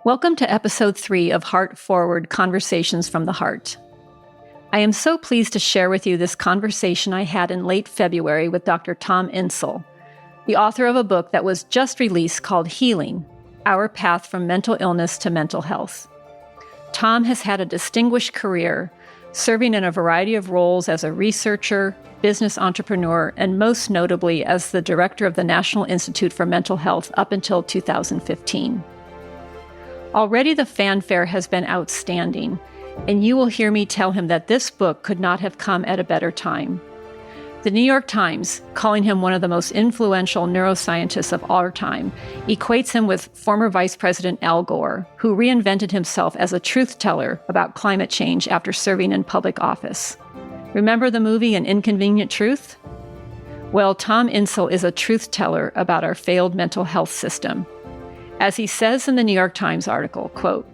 Welcome to episode 3 of Heartforward Conversations from the Heart. I am so pleased to share with you this conversation I had in late February with Dr. Tom Insel, the author of a book that was just released called Healing: Our Path from Mental Illness to Mental Health. Tom has had a distinguished career, serving in a variety of roles as a researcher, business entrepreneur, and most notably as the director of the National Institute for Mental Health up until 2015. Already the fanfare has been outstanding, and you will hear me tell him that this book could not have come at a better time. The New York Times, calling him one of the most influential neuroscientists of our time, equates him with former Vice President Al Gore, who reinvented himself as a truth teller about climate change after serving in public office. Remember the movie An Inconvenient Truth? Well, Tom Insel is a truth teller about our failed mental health system. As he says in the New York Times article, quote,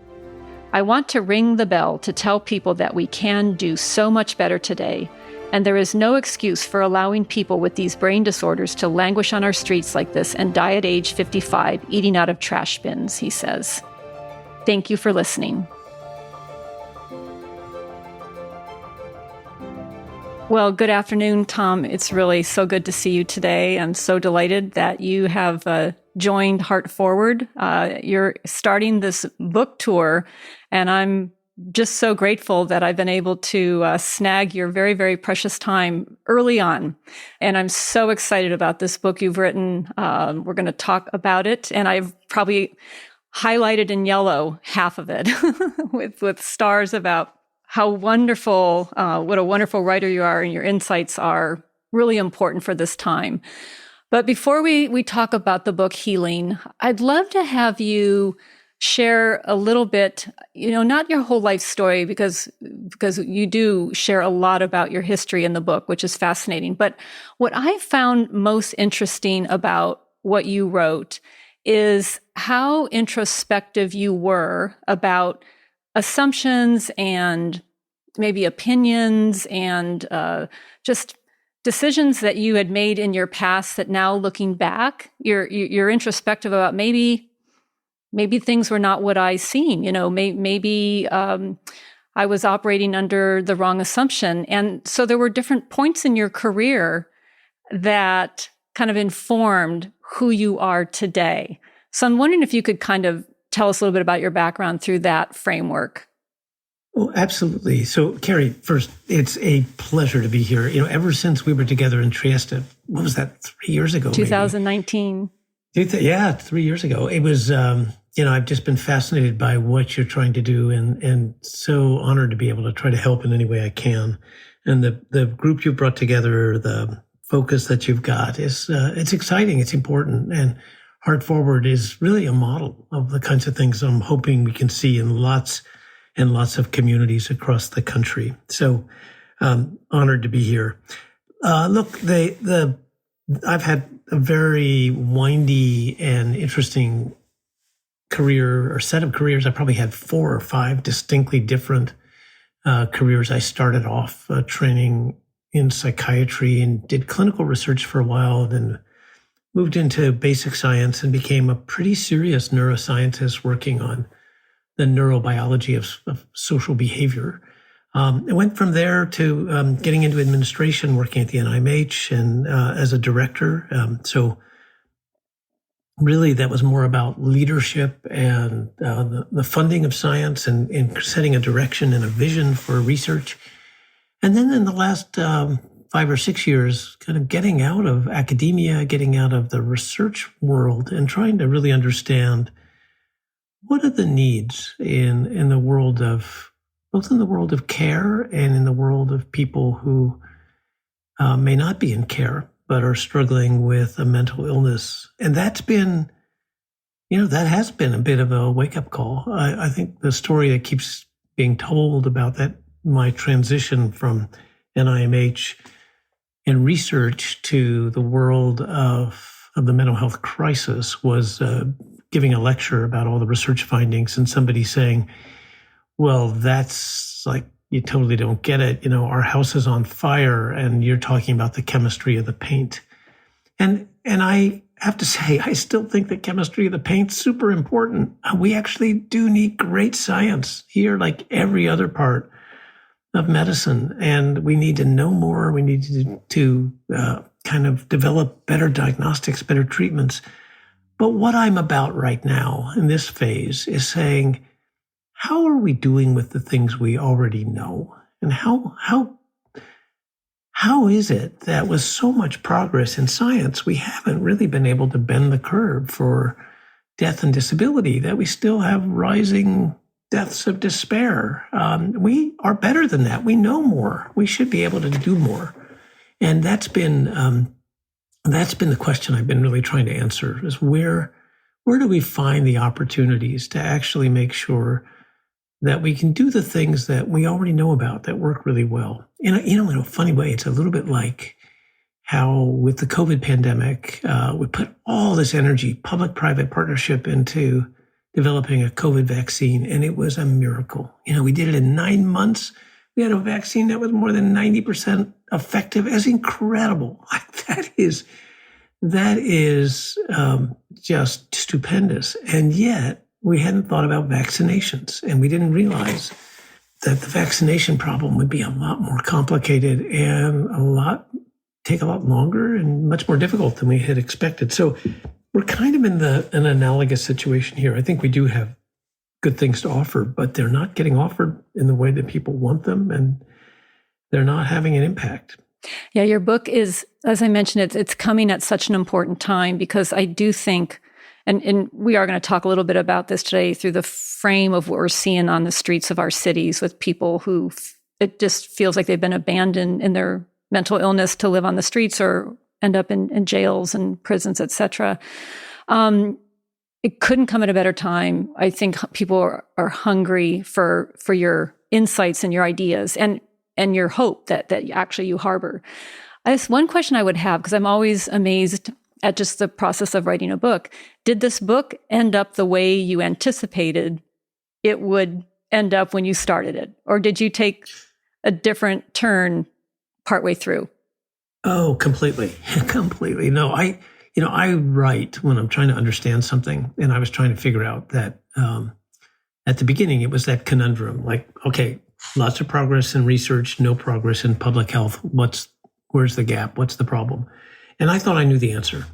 "I want to ring the bell to tell people that we can do so much better today, and there is no excuse for allowing people with these brain disorders to languish on our streets like this and die at age 55 eating out of trash bins," he says. Thank you for listening. Well, good afternoon, Tom. It's really so good to see you today. I'm so delighted that you have joined Heartforward. You're starting this book tour, and I'm just so grateful that I've been able to snag your very, very precious time early on. And I'm so excited about this book you've written. We're going to talk about it, and I've probably highlighted in yellow half of it with stars about how wonderful, what a wonderful writer you are, and your insights are really important for this time. But before we talk about the book Healing, I'd love to have you share a little bit, not your whole life story, because you do share a lot about your history in the book, which is fascinating. But what I found most interesting about what you wrote is how introspective you were about assumptions and maybe opinions and just decisions that you had made in your past that now looking back, you're introspective about maybe things were not what I seen. Maybe I was operating under the wrong assumption. And so there were different points in your career that kind of informed who you are today. So I'm wondering if you could kind of tell us a little bit about your background through that framework. Oh, absolutely. So, Carrie, first, it's a pleasure to be here. Ever since we were together in Trieste, what was that, 3 years ago? 2019. Yeah, 3 years ago. It was, I've just been fascinated by what you're trying to do and so honored to be able to try to help in any way I can. And the group you brought together, the focus that you've got it's exciting. It's important. And Heartforward is really a model of the kinds of things I'm hoping we can see in lots and lots of communities across the country. So honored to be here. Look, I've had a very windy and interesting career or set of careers. I probably had 4 or 5 distinctly different careers. I started off training in psychiatry and did clinical research for a while, then moved into basic science and became a pretty serious neuroscientist working on the neurobiology of social behavior. I went from there to getting into administration, working at the NIMH and as a director. So really that was more about leadership and the funding of science and setting a direction and a vision for research. And then in the last 5 or 6 years, kind of getting out of academia, getting out of the research world and trying to really understand what are the needs in the world of, both in the world of care and in the world of people who may not be in care, but are struggling with a mental illness. And that's been, that has been a bit of a wake-up call. I think the story that keeps being told about that, my transition from NIMH and research to the world of the mental health crisis was giving a lecture about all the research findings and somebody saying, well, that's like, you totally don't get it. Our house is on fire and you're talking about the chemistry of the paint. And I have to say, I still think the chemistry of the paint's super important. We actually do need great science here, like every other part of medicine. And we need to know more. We need to kind of develop better diagnostics, better treatments. But what I'm about right now in this phase is saying, how are we doing with the things we already know? And how is it that with so much progress in science, we haven't really been able to bend the curve for death and disability, that we still have rising deaths of despair? We are better than that. We know more. We should be able to do more. And that's been the question I've been really trying to answer, is where do we find the opportunities to actually make sure that we can do the things that we already know about that work really well? In a funny way, it's a little bit like how with the COVID pandemic, we put all this energy, public-private partnership, into developing a COVID vaccine, and it was a miracle. We did it in 9 months. We had a vaccine that was more than 90% effective. It's incredible. That is just stupendous. And yet we hadn't thought about vaccinations, and we didn't realize that the vaccination problem would be a lot more complicated and take a lot longer and much more difficult than we had expected. So we're kind of in an analogous situation here. I think we do have good things to offer, but they're not getting offered in the way that people want them, and they're not having an impact. Yeah, your book is, as I mentioned, it's coming at such an important time, because I do think, and we are going to talk a little bit about this today through the frame of what we're seeing on the streets of our cities with people who it just feels like they've been abandoned in their mental illness to live on the streets or end up in jails and prisons, et cetera. It couldn't come at a better time. I think people are hungry for your insights and your ideas and your hope that actually you harbor. I guess one question I would have, because I'm always amazed at just the process of writing a book. Did this book end up the way you anticipated it would end up when you started it? Or did you take a different turn partway through? Oh, completely. Completely. No, I write when I'm trying to understand something, and I was trying to figure out that at the beginning, it was that conundrum, like, okay, lots of progress in research, no progress in public health. Where's the gap? What's the problem? And I thought I knew the answer.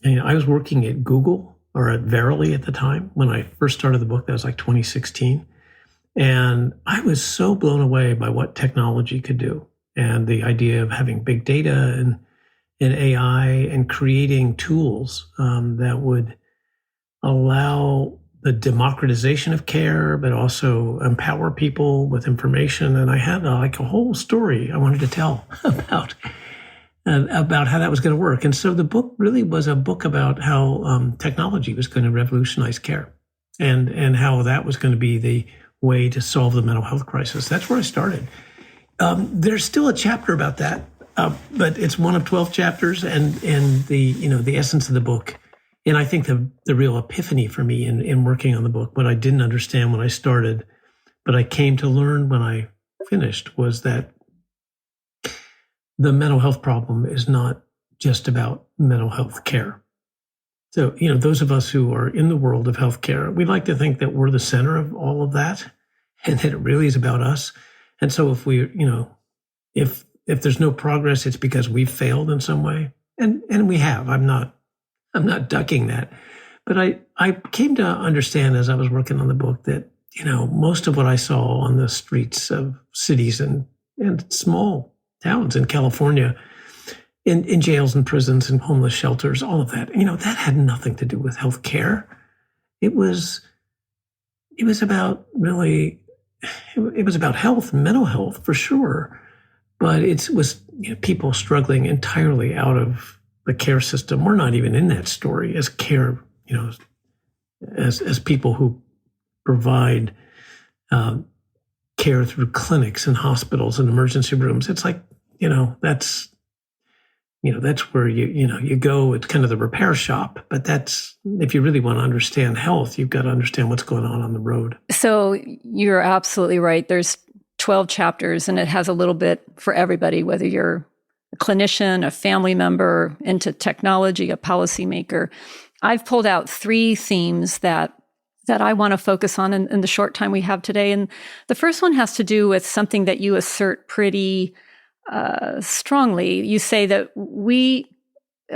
And I was working at Google, or at Verily at the time when I first started the book. That was like 2016. And I was so blown away by what technology could do, and the idea of having big data and AI and creating tools that would allow the democratization of care, but also empower people with information. And I had a whole story I wanted to tell about how that was going to work. And so the book really was a book about how technology was going to revolutionize care, and how that was going to be the way to solve the mental health crisis. That's where I started. There's still a chapter about that, but it's one of 12 chapters, and the essence of the book. And I think the real epiphany for me in working on the book, what I didn't understand when I started, but I came to learn when I finished, was that the mental health problem is not just about mental health care. So, those of us who are in the world of healthcare, we like to think that we're the center of all of that, and that it really is about us. And so if if there's no progress, it's because we've failed in some way. And we have. I'm not ducking that. But I came to understand as I was working on the book that, most of what I saw on the streets of cities and small towns in California, in jails and prisons and homeless shelters, all of that, that had nothing to do with healthcare. It was about health, mental health for sure. But it was people struggling entirely out of the care system. We're not even in that story as care, as people who provide care through clinics and hospitals and emergency rooms. It's like, that's where you go. It's kind of the repair shop. But that's, if you really want to understand health, you've got to understand what's going on the road. So you're absolutely right. There's 12 chapters, and it has a little bit for everybody, whether you're clinician, a family member, into technology, a policymaker. I've pulled out 3 themes that I want to focus on in the short time we have today. And the first one has to do with something that you assert pretty strongly. You say that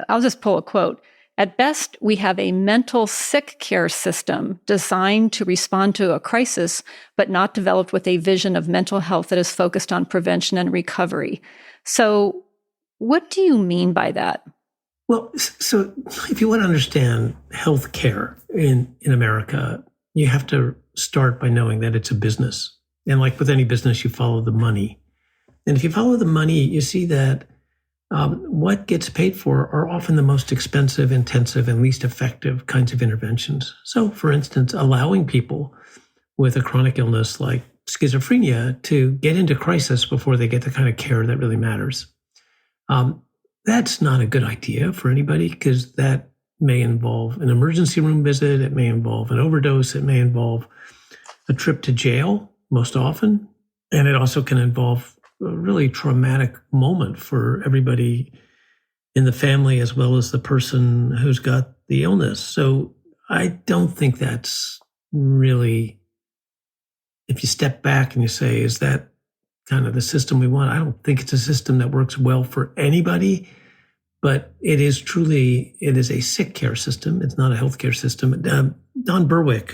I'll just pull a quote. At best, we have a mental sick care system designed to respond to a crisis, but not developed with a vision of mental health that is focused on prevention and recovery. So what do you mean by that? Well, so if you want to understand health care in America, you have to start by knowing that it's a business. And like with any business, you follow the money. And if you follow the money, you see that what gets paid for are often the most expensive, intensive, and least effective kinds of interventions. So, for instance, allowing people with a chronic illness like schizophrenia to get into crisis before they get the kind of care that really matters. That's not a good idea for anybody, because that may involve an emergency room visit. It may involve an overdose. It may involve a trip to jail most often. And it also can involve a really traumatic moment for everybody in the family as well as the person who's got the illness. So I don't think that's really, if you step back and you say, is that kind of the system we want? I don't think it's a system that works well for anybody, but it is a sick care system. It's not a healthcare system. Don Berwick,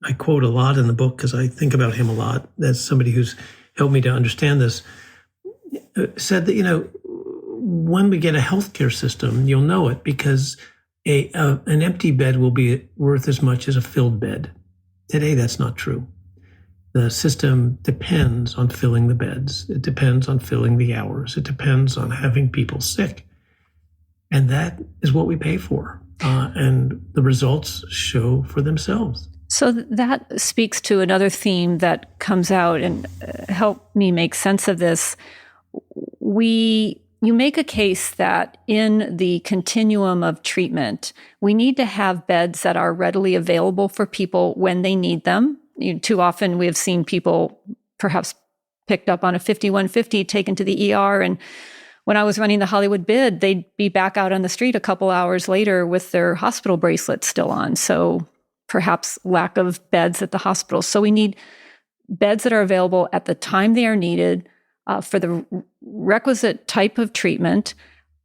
I quote a lot in the book because I think about him a lot. That's somebody who's helped me to understand this, said that, when we get a healthcare system, you'll know it because an empty bed will be worth as much as a filled bed. Today, that's not true. The system depends on filling the beds. It depends on filling the hours. It depends on having people sick. And that is what we pay for. And the results show for themselves. So that speaks to another theme that comes out, and help me make sense of this. You make a case that in the continuum of treatment, we need to have beds that are readily available for people when they need them. Too often we have seen people perhaps picked up on a 5150, taken to the ER. And when I was running the Hollywood bid, they'd be back out on the street a couple hours later with their hospital bracelets still on. So perhaps lack of beds at the hospital. So we need beds that are available at the time they are needed for the requisite type of treatment,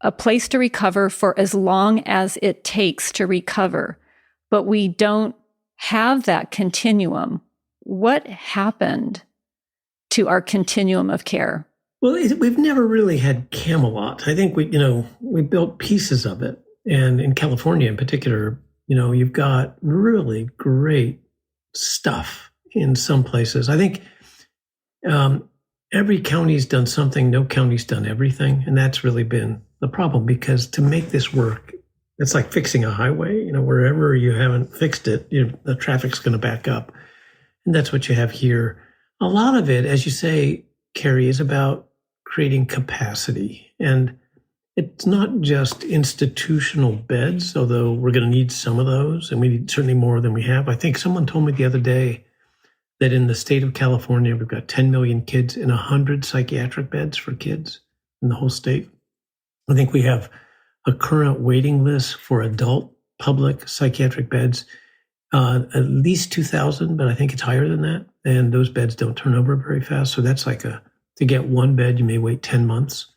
a place to recover for as long as it takes to recover. But we don't have that continuum. What happened to our continuum of care? Well, we've never really had Camelot. I think we built pieces of it. And in California in particular, you've got really great stuff in some places. I think every county's done something. No county's done everything. And that's really been the problem, because to make this work, it's like fixing a highway. Wherever you haven't fixed it, the traffic's going to back up. And that's what you have here. A lot of it, as you say, Carrie, is about creating capacity. And it's not just institutional beds, although we're going to need some of those, and we need certainly more than we have. I think someone told me the other day that in the state of California, we've got 10 million kids and 100 psychiatric beds for kids in the whole state. I think we have a current waiting list for adult public psychiatric beds, at least 2,000, but I think it's higher than that. And those beds don't turn over very fast. So that's to get one bed, you may wait 10 months.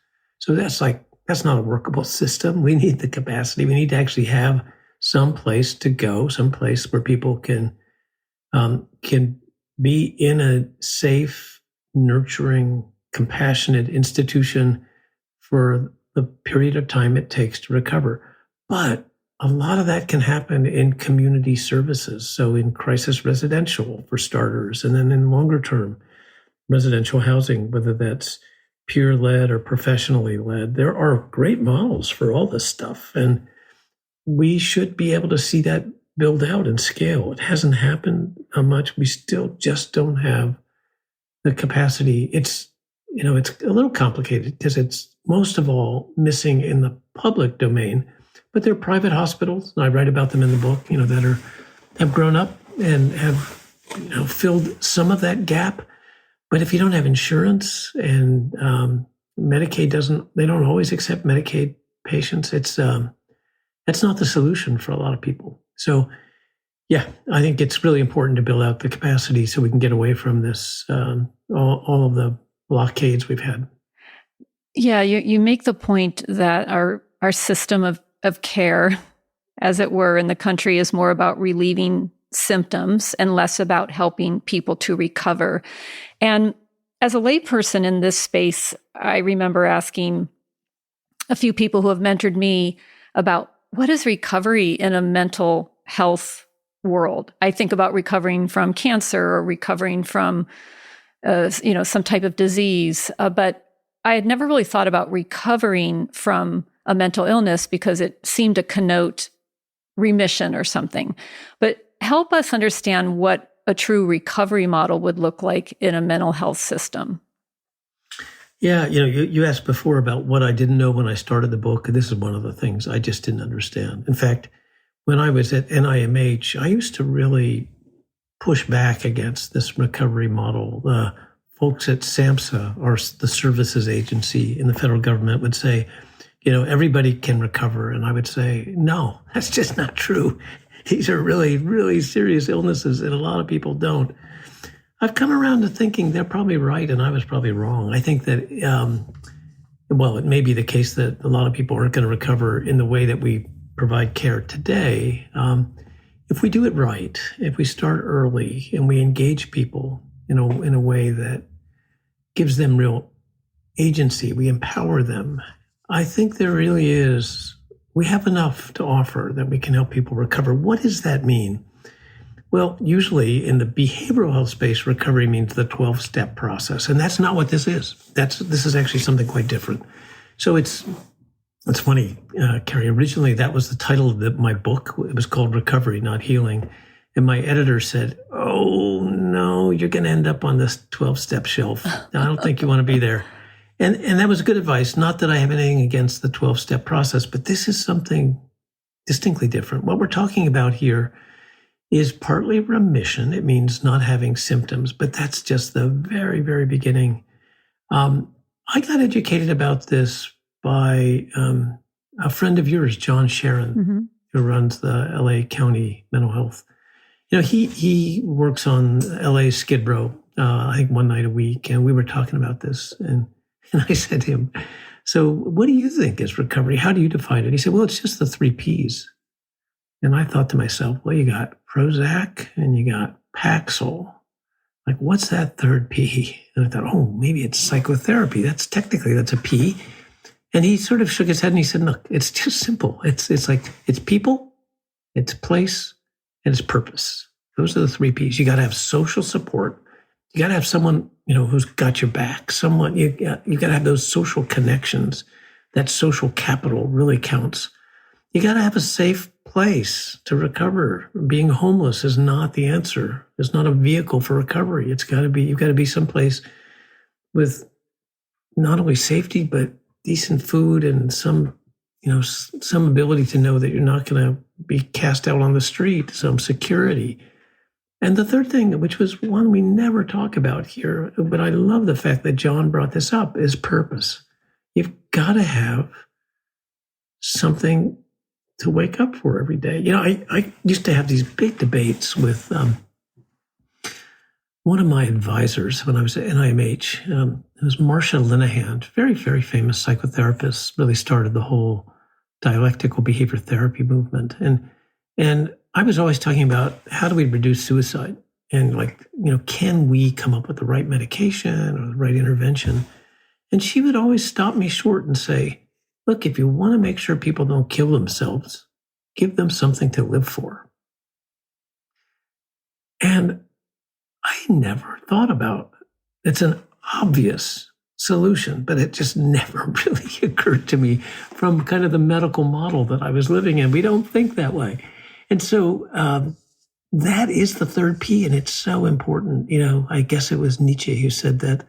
So that's not a workable system. We need the capacity. We need to actually have some place to go, some place where people can be in a safe, nurturing, compassionate institution for the period of time it takes to recover. But a lot of that can happen in community services. So in crisis residential, for starters, and then in longer term residential housing, whether that's peer-led or professionally led. There are great models for all this stuff. And we should be able to see that build out and scale. It hasn't happened much. We still just don't have the capacity. It's a little complicated because it's most of all missing in the public domain, but there are private hospitals, and I write about them in the book, that have grown up and have, filled some of that gap. But if you don't have insurance and Medicaid they don't always accept Medicaid patients. That's not the solution for a lot of people. So yeah, I think it's really important to build out the capacity so we can get away from this, all of the blockades we've had. Yeah, you make the point that our system of care, as it were, in the country is more about relieving symptoms and less about helping people to recover. And as a layperson in this space, I remember asking a few people who have mentored me about what is recovery in a mental health world. I think about recovering from cancer or recovering from, some type of disease, but I had never really thought about recovering from a mental illness because it seemed to connote remission or something. But help us understand what a true recovery model would look like in a mental health system. Yeah, you asked before about what I didn't know when I started the book. This is one of the things I just didn't understand. In fact, when I was at NIMH, I used to really push back against this recovery model. The folks at SAMHSA, or the services agency in the federal government, would say, everybody can recover. And I would say, no, that's just not true. These are really, really serious illnesses, and a lot of people don't. I've come around to thinking they're probably right, and I was probably wrong. I think that, it may be the case that a lot of people aren't going to recover in the way that we provide care today. If we do it right, if we start early and we engage people, in a way that gives them real agency, we empower them, I think we have enough to offer that we can help people recover. What does that mean? Well, usually in the behavioral health space, recovery means the 12-step process, and that's not what this is. This is actually something quite different. So it's funny, Carrie. Originally, that was the title of my book. It was called Recovery, Not Healing. And my editor said, "Oh, no, you're going to end up on this 12-step shelf. I don't think you want to be there." And that was good advice. Not that I have anything against the 12-step process, but this is something distinctly different. What we're talking about here is partly remission. It means not having symptoms, but that's just the very, very beginning. I got educated about this by a friend of yours, John Sharon, who runs the LA County Mental Health. He works on LA Skid Row, I think one night a week, and we were talking about this, and I said to him, "So what do you think is recovery? How do you define it?" He said, "Well, it's just the 3 Ps." And I thought to myself, well, you got Prozac and you got Paxil. Like, what's that third P? And I thought, oh, maybe it's psychotherapy. That's a P. And he sort of shook his head and he said, look, it's just simple. It's like, it's people, it's place, and it's purpose. Those are the 3 Ps. You got to have social support. You got to have someone, who's got your back. Someone, you got to have those social connections. That social capital really counts. You got to have a safe place to recover. Being homeless is not the answer. It's not a vehicle for recovery. You've got to be someplace with not only safety, but decent food and some ability to know that you're not going to be cast out on the street, some security. And the third thing, which was one we never talk about here, but I love the fact that John brought this up, is purpose. You've got to have something to wake up for every day. I used to have these big debates with one of my advisors when I was at NIMH. It was Marcia Linehan, very, very famous psychotherapist, really started the whole dialectical behavior therapy movement. And I was always talking about how do we reduce suicide? And can we come up with the right medication or the right intervention? And she would always stop me short and say, look, if you want to make sure people don't kill themselves, give them something to live for. And I never thought about it. It's an obvious solution, but it just never really occurred to me from kind of the medical model that I was living in. We don't think that way. And so that is the third P, and it's so important. I guess it was Nietzsche who said that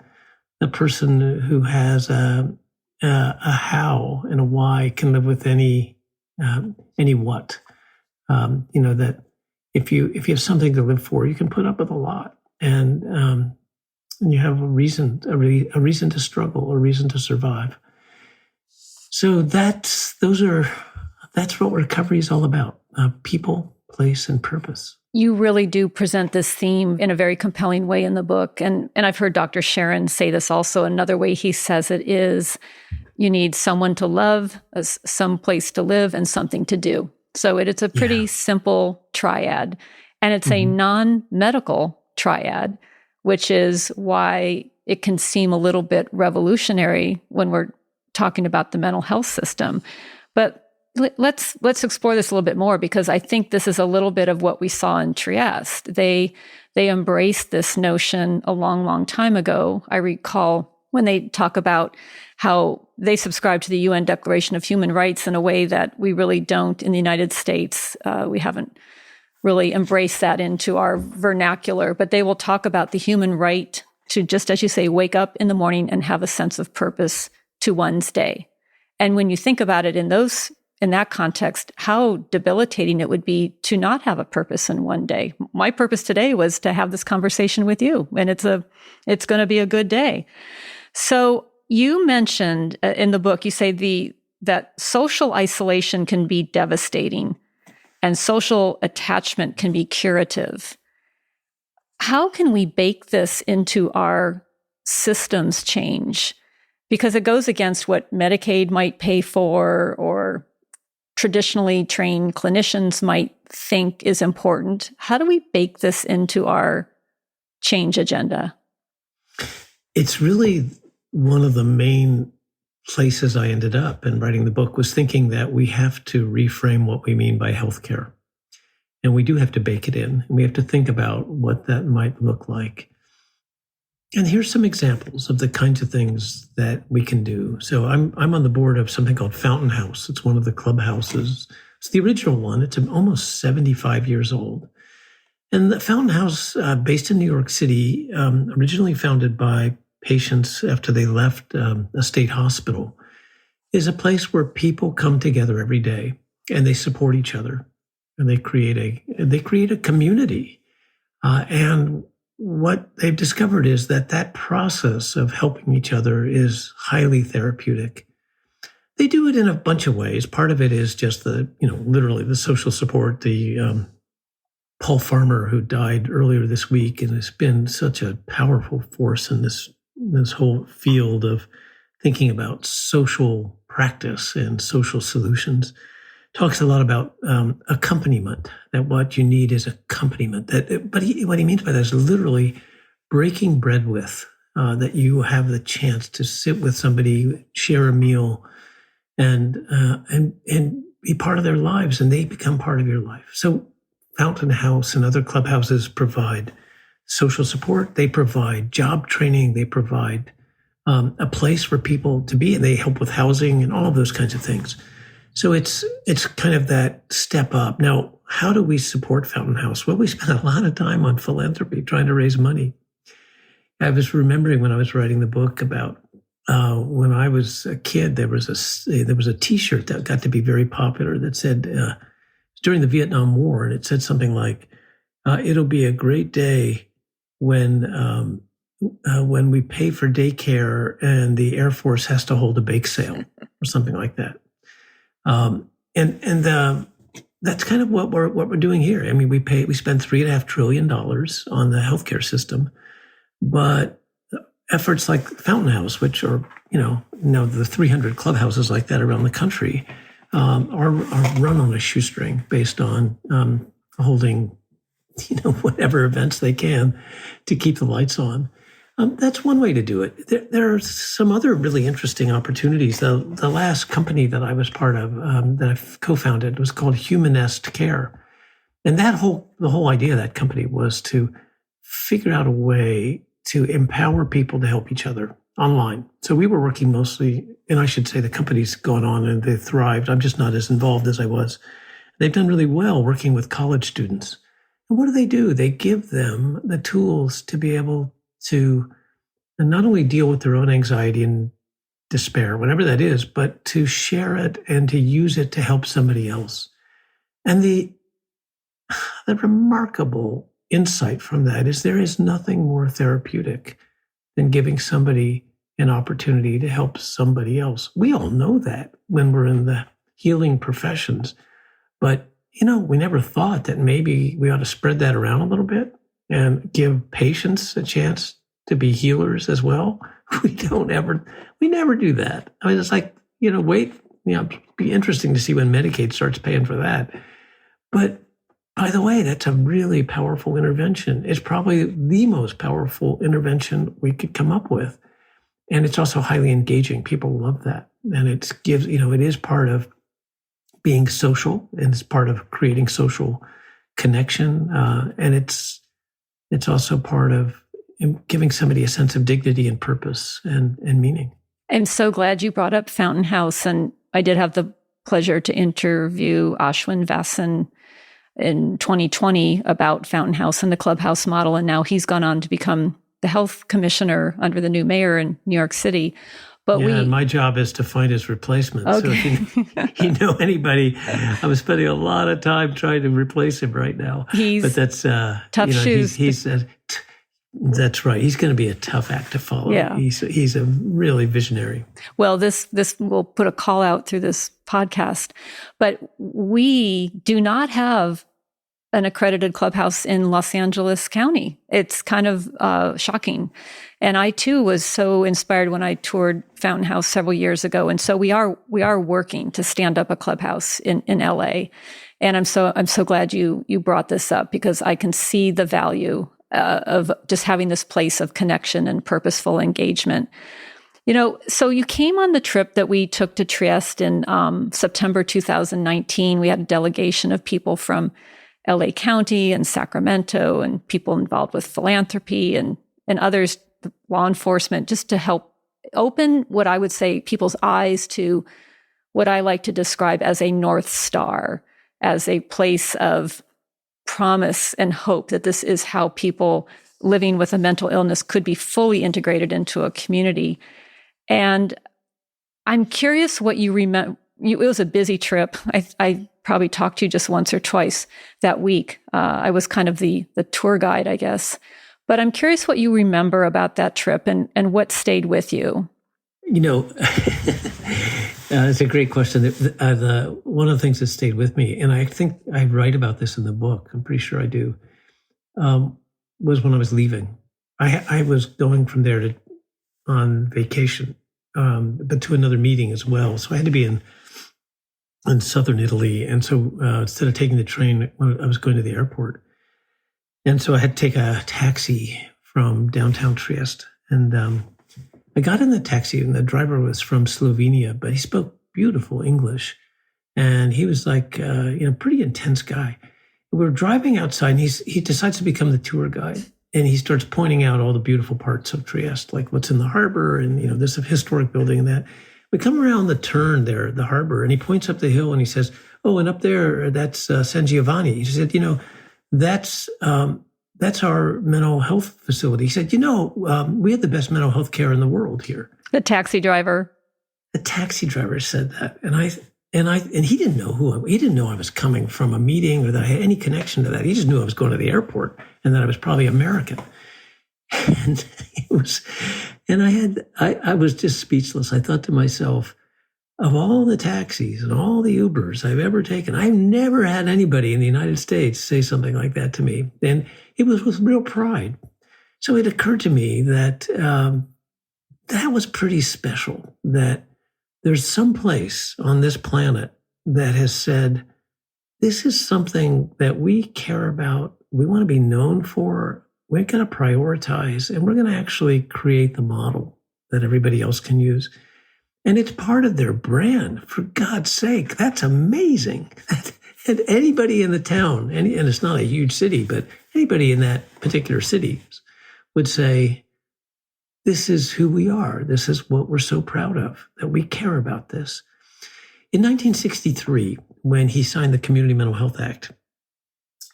the person who has a how and a why can live with any what. That if you have something to live for, you can put up with a lot. And and you have a reason to struggle, a reason to survive. So that's what recovery is all about: people, place, and purpose. You really do present this theme in a very compelling way in the book. And I've heard Dr. Sharon say this also. Another way he says it is you need someone to love, some place to live, and something to do. So it's a pretty simple triad. And it's a non-medical triad, which is why it can seem a little bit revolutionary when we're talking about the mental health system. But let's explore this a little bit more, because I think this is a little bit of what we saw in Trieste. They embraced this notion a long, long time ago. I recall when they talk about how they subscribe to the UN Declaration of Human Rights in a way that we really don't in the United States. We haven't really embraced that into our vernacular, but they will talk about the human right to, just as you say, wake up in the morning and have a sense of purpose to one's day. And when you think about it in that context, how debilitating it would be to not have a purpose in one day. My purpose today was to have this conversation with you, and it's going to be a good day. So you mentioned in the book, you say that social isolation can be devastating and social attachment can be curative. How can we bake this into our systems change? Because it goes against what Medicaid might pay for, or traditionally trained clinicians might think is important. How do we bake this into our change agenda? It's really one of the main places I ended up in writing the book, was thinking that we have to reframe what we mean by healthcare. And we do have to bake it in. And we have to think about what that might look like. And here's some examples of the kinds of things that we can do. So I'm on the board of something called Fountain House. It's one of the clubhouses. It's the original one. It's almost 75 years old. And the Fountain House, based in New York City, originally founded by patients after they left a state hospital, is a place where people come together every day and they support each other, and they create a community. And what they've discovered is that process of helping each other is highly therapeutic. They do it in a bunch of ways. Part of it is just literally the social support. The Paul Farmer, who died earlier this week and has been such a powerful force in this whole field of thinking about social practice and social solutions, talks a lot about accompaniment, that what you need is accompaniment. But what he means by that is literally breaking bread with, that you have the chance to sit with somebody, share a meal, and be part of their lives, and they become part of your life. So Fountain House and other clubhouses provide social support. They provide job training. They provide a place for people to be, and they help with housing and all of those kinds of things. So it's kind of that step up. Now, how do we support Fountain House? Well, we spend a lot of time on philanthropy, trying to raise money. I was remembering when I was writing the book about when I was a kid, there was a T-shirt that got to be very popular that said during the Vietnam War, and it said something like, "It'll be a great day when we pay for daycare and the Air Force has to hold a bake sale," or something like that. That's kind of what we're doing here. I mean, we spend $3.5 trillion on the healthcare system, but efforts like Fountain House, which are the 300 clubhouses like that around the country, are run on a shoestring based on holding whatever events they can to keep the lights on. That's one way to do it. There are some other really interesting opportunities. The last company that I was part of, that I co-founded, was called Humanest Care. And the whole idea of that company was to figure out a way to empower people to help each other online. So we were working mostly, and I should say the company's gone on and they thrived. I'm just not as involved as I was. They've done really well working with college students. And what do? They give them the tools to be able to not only deal with their own anxiety and despair, whatever that is, but to share it and to use it to help somebody else. And the remarkable insight from that is there is nothing more therapeutic than giving somebody an opportunity to help somebody else. We all know that when we're in the healing professions, but we never thought that maybe we ought to spread that around a little bit and give patients a chance to be healers as well. We never do that. I mean, it's like, it'd be interesting to see when Medicaid starts paying for that. But by the way, that's a really powerful intervention. It's probably the most powerful intervention we could come up with. And it's also highly engaging. People love that. And it is part of being social, and it's part of creating social connection. And it's also part of giving somebody a sense of dignity and purpose and meaning. I'm so glad you brought up Fountain House. And I did have the pleasure to interview Ashwin Vasan in 2020 about Fountain House and the clubhouse model. And now he's gone on to become the health commissioner under the new mayor in New York City. But and my job is to find his replacement. Okay. So if you know anybody, I'm spending a lot of time trying to replace him right now. But that's tough shoes. That's right. He's going to be a tough act to follow. Yeah. He's a really visionary. Well, this will put a call out through this podcast, but we do not have an accredited clubhouse in Los Angeles County. It's kind of shocking. And I too was so inspired when I toured Fountain House several years ago. And so we are working to stand up a clubhouse in LA. And I'm so glad you brought this up, because I can see the value of just having this place of connection and purposeful engagement. So you came on the trip that we took to Trieste in September 2019. We had a delegation of people from LA County and Sacramento, and people involved with philanthropy and others, law enforcement, just to help open what I would say people's eyes to what I like to describe as a North Star, as a place of promise and hope that this is how people living with a mental illness could be fully integrated into a community. And I'm curious what you remember. It was a busy trip. I probably talked to you just once or twice that week. I was kind of the tour guide, I guess. But I'm curious what you remember about that trip and what stayed with you. It's a great question. One of the things that stayed with me, and I think I write about this in the book, I'm pretty sure I do, was when I was leaving. I was going from there on vacation, but to another meeting as well. So I had to be in southern Italy. And so instead of taking the train, I was going to the airport. And so I had to take a taxi from downtown Trieste. And I got in the taxi, and the driver was from Slovenia, but he spoke beautiful English. And he was like, pretty intense guy. We were driving outside, and he decides to become the tour guide. And he starts pointing out all the beautiful parts of Trieste, like what's in the harbor and, this historic building and that. We come around the turn there, the harbor, and he points up the hill and he says, "Oh, and up there, that's San Giovanni." He said, that's our mental health facility. He said, we have the best mental health care in the world here. The taxi driver said that. And he didn't know he didn't know I was coming from a meeting or that I had any connection to that. He just knew I was going to the airport and that I was probably American. And I was just speechless. I thought to myself, of all the taxis and all the Ubers I've ever taken, I've never had anybody in the United States say something like that to me. And it was with real pride. So it occurred to me that that was pretty special, that there's some place on this planet that has said, this is something that we care about, we want to be known for, we're going to prioritize, and we're going to actually create the model that everybody else can use. And it's part of their brand. For God's sake, that's amazing. And anybody in the town, and it's not a huge city, but anybody in that particular city would say, this is who we are. This is what we're so proud of, that we care about this. In 1963, when he signed the Community Mental Health Act,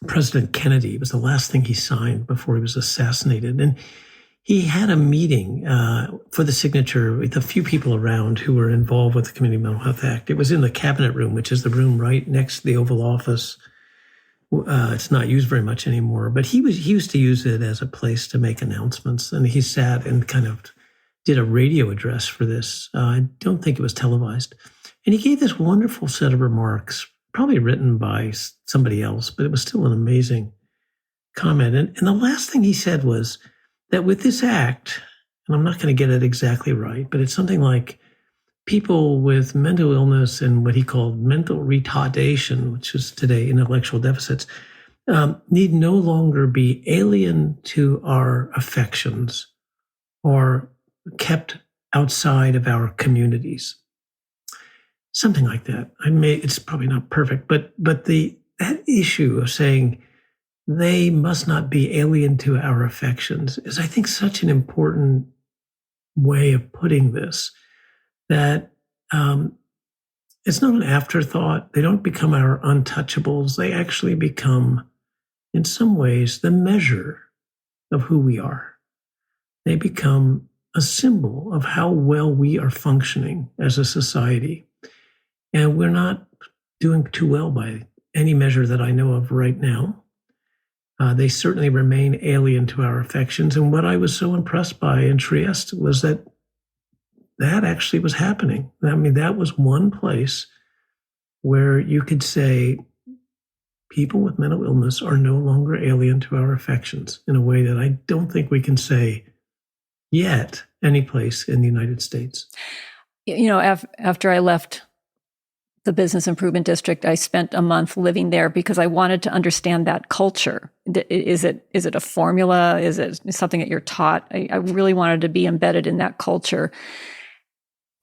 President Kennedy, it was the last thing he signed before he was assassinated. And he had a meeting for the signature with a few people around who were involved with the Community Mental Health Act. It was in the Cabinet Room, which is the room right next to the Oval Office. It's not used very much anymore, but he used to use it as a place to make announcements. And he sat and kind of did a radio address for this. I don't think it was televised. And he gave this wonderful set of remarks, probably written by somebody else, but it was still an amazing comment. And the last thing he said was that with this act, and I'm not going to get it exactly right, but it's something like people with mental illness and what he called mental retardation, which is today intellectual deficits, need no longer be alien to our affections or kept outside of our communities. Something like that. It's probably not perfect, but that issue of saying they must not be alien to our affections is, I think, such an important way of putting this, that it's not an afterthought. They don't become our untouchables. They actually become, in some ways, the measure of who we are. They become a symbol of how well we are functioning as a society. And we're not doing too well by any measure that I know of right now. They certainly remain alien to our affections. And what I was so impressed by in Trieste was that actually was happening. I mean, that was one place where you could say people with mental illness are no longer alien to our affections in a way that I don't think we can say yet any place in the United States. You know, after I left the Business Improvement District, I spent a month living there because I wanted to understand that culture. Is it a formula? Is it something that you're taught? I really wanted to be embedded in that culture.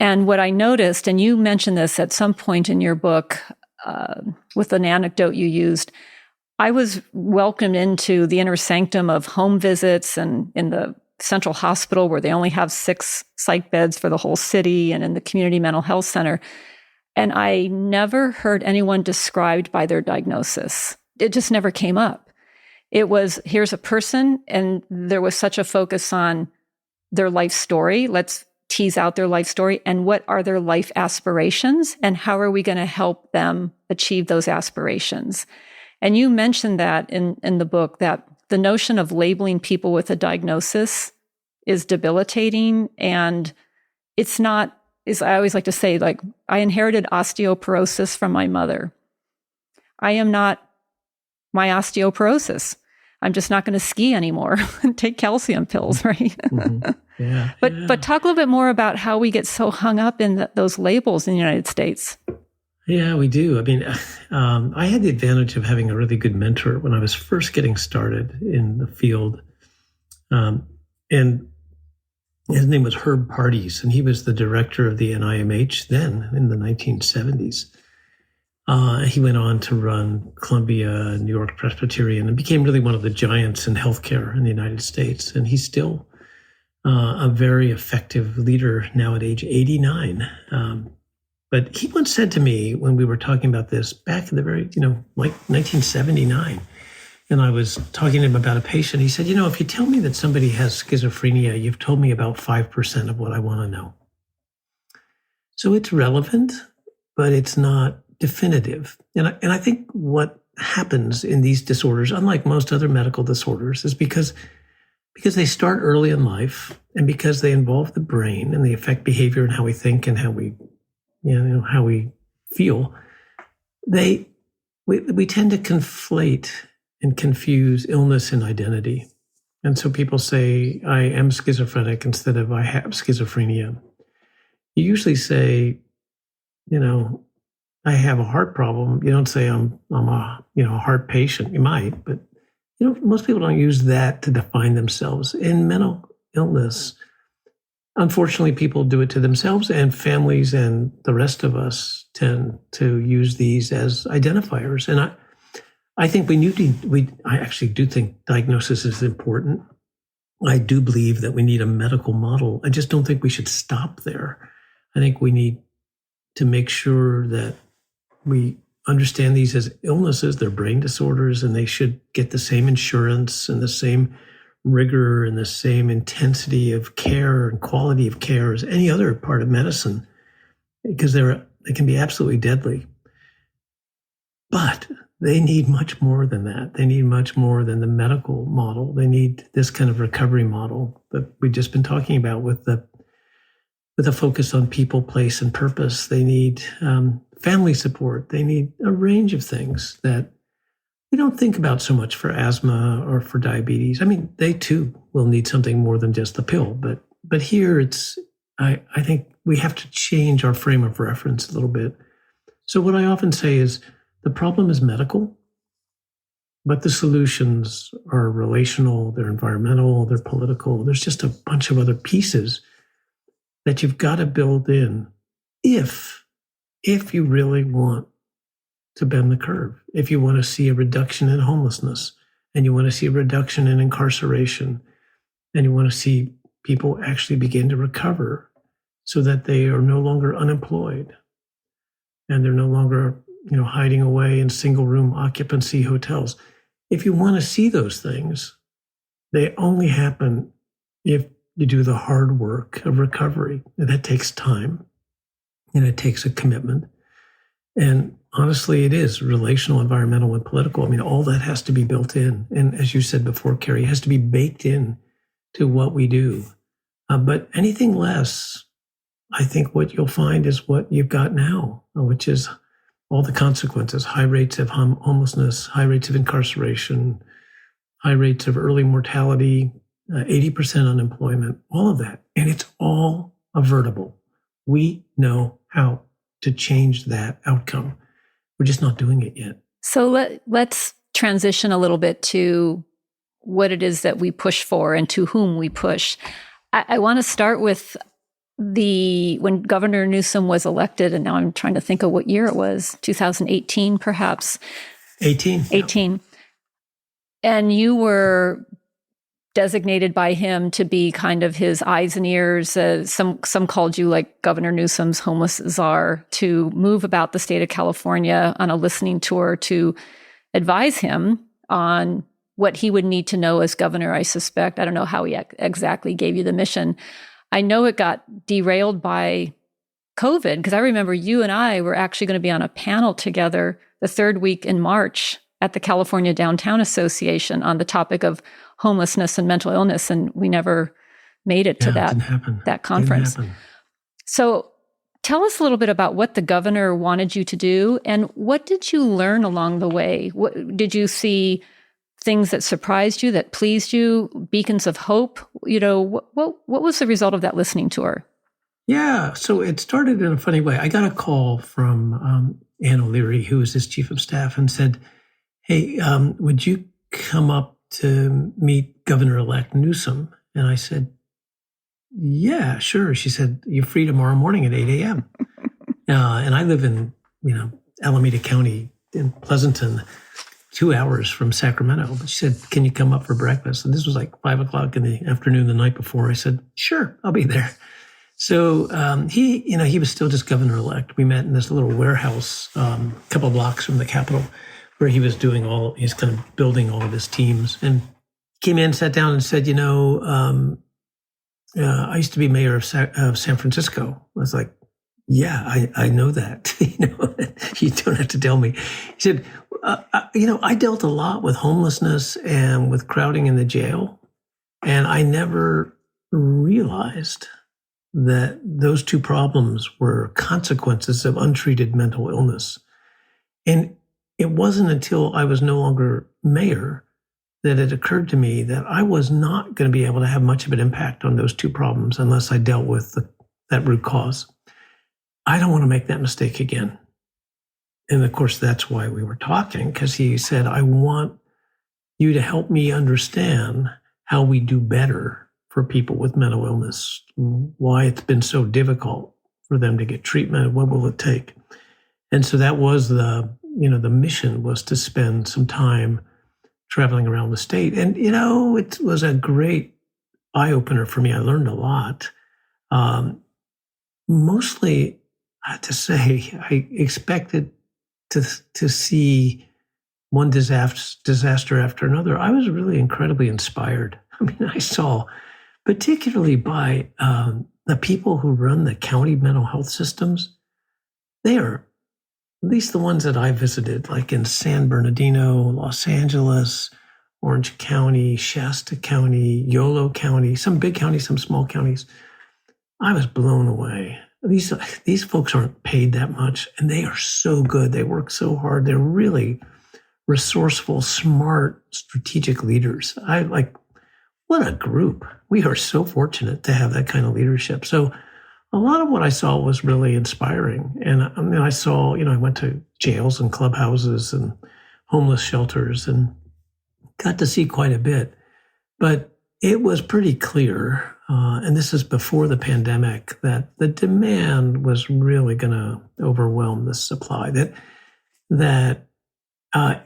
And what I noticed, and you mentioned this at some point in your book with an anecdote you used, I was welcomed into the inner sanctum of home visits and in the central hospital where they only have 6 psych beds for the whole city, and in the community mental health center. And I never heard anyone described by their diagnosis. It just never came up. It was, here's a person, and there was such a focus on their life story. Let's tease out their life story, and what are their life aspirations, and how are we going to help them achieve those aspirations? And you mentioned that in the book, that the notion of labeling people with a diagnosis is debilitating, and it's not, as I always like to say, like, I inherited osteoporosis from my mother. I am not my osteoporosis. I'm just not going to ski anymore and take calcium pills, right? Mm-hmm. Yeah. But talk a little bit more about how we get so hung up in those labels in the United States. Yeah, we do. I mean, I had the advantage of having a really good mentor when I was first getting started in the field. And his name was Herb Pardes, and he was the director of the NIMH then in the 1970s. He went on to run Columbia, New York Presbyterian, and became really one of the giants in healthcare in the United States. And he's still a very effective leader now at age 89. But he once said to me when we were talking about this back in the very, like 1979, and I was talking to him about a patient, he said, if you tell me that somebody has schizophrenia, you've told me about 5% of what I want to know. So it's relevant, but it's not definitive. And I think what happens in these disorders, unlike most other medical disorders, is because they start early in life, and because they involve the brain and they affect behavior and how we think and how we how we feel, we tend to conflate and confuse illness and identity. And so people say, I am schizophrenic instead of I have schizophrenia. You usually say, I have a heart problem. You don't say I'm a heart patient. You might, but most people don't use that to define themselves. In mental illness, unfortunately, people do it to themselves, and families and the rest of us tend to use these as identifiers. And I think I actually do think diagnosis is important. I do believe that we need a medical model. I just don't think we should stop there. I think we need to make sure that we understand these as illnesses, they're brain disorders, and they should get the same insurance and the same rigor and the same intensity of care and quality of care as any other part of medicine, because they can be absolutely deadly. But they need much more than that. They need much more than the medical model. They need this kind of recovery model that we've just been talking about with a focus on people, place, and purpose. They need family support. They need a range of things that we don't think about so much for asthma or for diabetes. I mean, they too will need something more than just the pill. But here I think we have to change our frame of reference a little bit. So what I often say is the problem is medical, but the solutions are relational, they're environmental, they're political. There's just a bunch of other pieces that you've got to build in if you really want to bend the curve, if you want to see a reduction in homelessness, and you want to see a reduction in incarceration, and you want to see people actually begin to recover so that they are no longer unemployed and they're no longer, hiding away in single room occupancy hotels. If you want to see those things, they only happen if you do the hard work of recovery. And that takes time and it takes a commitment. And honestly, it is relational, environmental, and political. I mean, all that has to be built in. And as you said before, Carrie, it has to be baked in to what we do. But anything less, I think what you'll find is what you've got now, which is all the consequences: high rates of homelessness, high rates of incarceration, high rates of early mortality, 80% unemployment, all of that. And it's all avertible. We know how to change that outcome. We're just not doing it yet. So let's transition a little bit to what it is that we push for and to whom we push. I want to start with when Governor Newsom was elected, and now I'm trying to think of what year it was, 2018 perhaps. 18. Yeah. And you were designated by him to be kind of his eyes and ears. Some called you like Governor Newsom's homeless czar, to move about the state of California on a listening tour to advise him on what he would need to know as governor, I suspect. I don't know how he exactly gave you the mission. I know it got derailed by COVID, because I remember you and I were actually going to be on a panel together the third week in March at the California Downtown Association on the topic of homelessness and mental illness, and we never made it to that conference. So tell us a little bit about what the governor wanted you to do, and what did you learn along the way? Did you see things that surprised you, that pleased you, beacons of hope? What was the result of that listening tour? Yeah, so it started in a funny way. I got a call from Ann O'Leary, who was his chief of staff, and said, "Hey, would you come up to meet Governor-elect Newsom?" And I said, "Yeah, sure." She said, "You free tomorrow morning at 8 a.m.?" And I live in, Alameda County in Pleasanton, 2 hours from Sacramento. But she said, "Can you come up for breakfast?" And this was like 5 o'clock in the afternoon the night before. I said, "Sure, I'll be there." So he was still just governor-elect. We met in this little warehouse, a couple of blocks from the Capitol, where he was he's kind of building all of his teams. And came in, sat down and said, I used to be mayor of San Francisco. I was like, "Yeah, I know that." You don't have to tell me. He said, I dealt a lot with homelessness and with crowding in the jail. And I never realized that those two problems were consequences of untreated mental illness. And it wasn't until I was no longer mayor that it occurred to me that I was not going to be able to have much of an impact on those two problems unless I dealt with that root cause. I don't want to make that mistake again. And of course, that's why we were talking, because he said, "I want you to help me understand how we do better for people with mental illness, why it's been so difficult for them to get treatment, what will it take?" And so that was the mission, was to spend some time traveling around the state. And, it was a great eye-opener for me. I learned a lot. Mostly, I have to say, I expected to see one disaster after another. I was really incredibly inspired. I mean, I saw, particularly by the people who run the county mental health systems, they are at least the ones that I visited, like in San Bernardino, Los Angeles, Orange County, Shasta County, Yolo County, some big counties, some small counties, I was blown away. These folks aren't paid that much, and they are so good. They work so hard. They're really resourceful, smart, strategic leaders. What a group. We are so fortunate to have that kind of leadership. So a lot of what I saw was really inspiring. And I saw, I went to jails and clubhouses and homeless shelters and got to see quite a bit. But it was pretty clear, and this is before the pandemic, that the demand was really going to overwhelm the supply. That